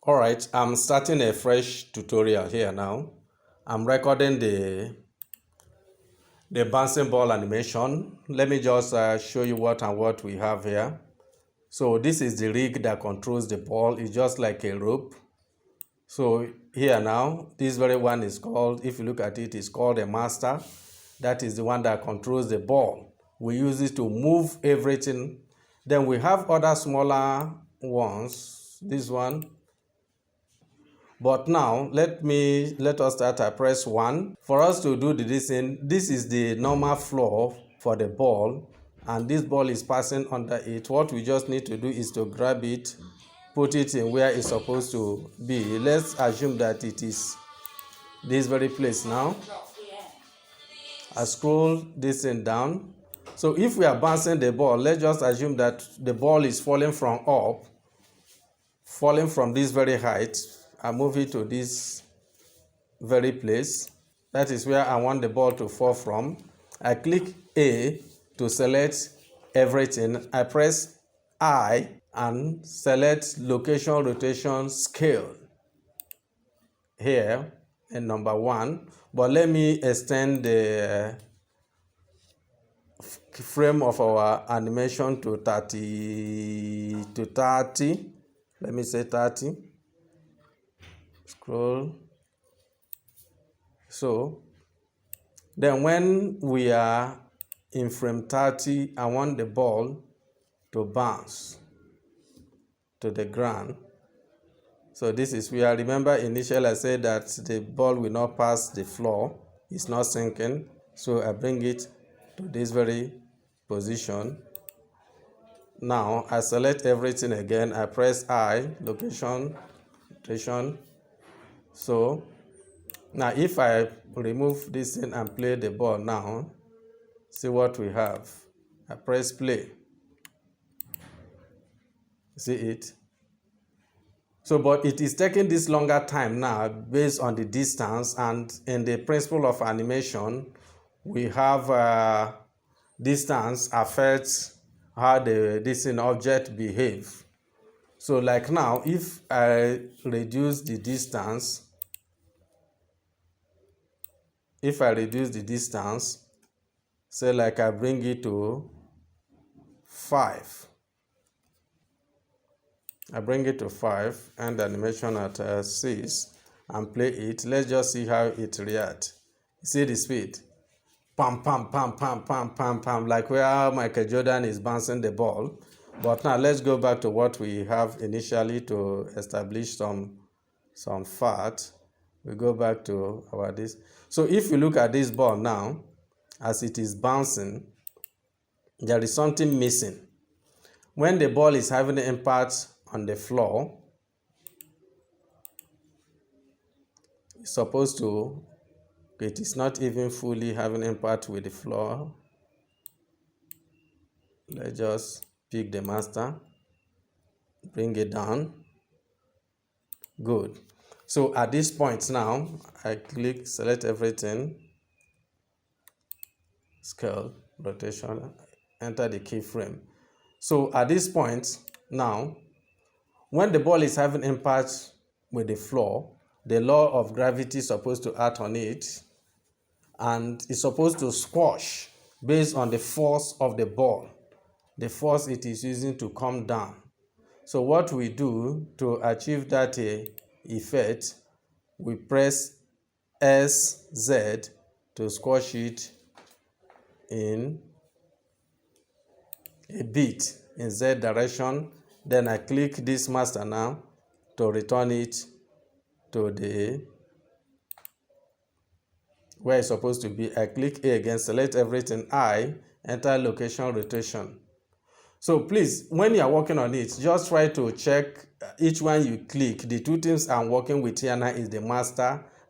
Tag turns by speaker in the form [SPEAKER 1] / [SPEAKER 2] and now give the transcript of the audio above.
[SPEAKER 1] All right, I'm starting a fresh tutorial here now. I'm recording the bouncing ball animation. Let me just show you what we have here. So this is the rig that controls the ball. It's just like a rope. So here now, this very one is called, if you look at it, it's called a master. That is the one that controls the ball. We use it to move everything. Then we have other smaller ones. This one. But now let us start. I press 1. For us to do this is the normal floor for the ball, and this ball is passing under it. What we just need to do is to grab it, put it in where it's supposed to be. Let's assume that it is this very place now. I scroll this thing down. So if we are bouncing the ball, let's just assume that the ball is falling from this very height. I move it to this very place. That is where I want the ball to fall from. I click A to select everything. I press I and select location, rotation, scale here in number 1. But let me extend the frame of our animation to 30. Let me say 30. Scroll. So then when we are in frame 30, I want the ball to bounce to the ground. So this is where, remember initially I said that the ball will not pass the floor. It's not sinking. So I bring it to this very position. Now I select everything again. I press I, location, rotation. So now if I remove this thing and play the ball now, see what we have. I press play. See it? So, but it is taking this longer time now based on the distance, and in the principle of animation, we have distance affects how this object behave. So like now, if I reduce the distance, say like I bring it to 5. I bring it to 5 and animation at 6 and play it. Let's just see how it reacts. See the speed. Pam, pam, pam, pam, pam, pam, pam, like where Michael Jordan is bouncing the ball. But now let's go back to what we have initially to establish some fact. We go back to our this. So if you look at this ball now, as it is bouncing, there is something missing. When the ball is having an impact on the floor, it's supposed to, it is not even fully having impact with the floor. Let's just pick the master, bring it down. Good. So at this point now, I click, select everything, scale, rotation, enter the keyframe. So at this point now, when the ball is having impact with the floor, the law of gravity is supposed to act on it, and it's supposed to squash based on the force of the ball, the force it is using to come down. So what we do to achieve that effect, we press SZ to squash it in a bit in Z direction. Then I click this master now to return it to the where it's supposed to be. I click A again, select everything, I, enter location, rotation. So please, when you are working on it, just try to check each one you click. The two things I'm working with here now is the master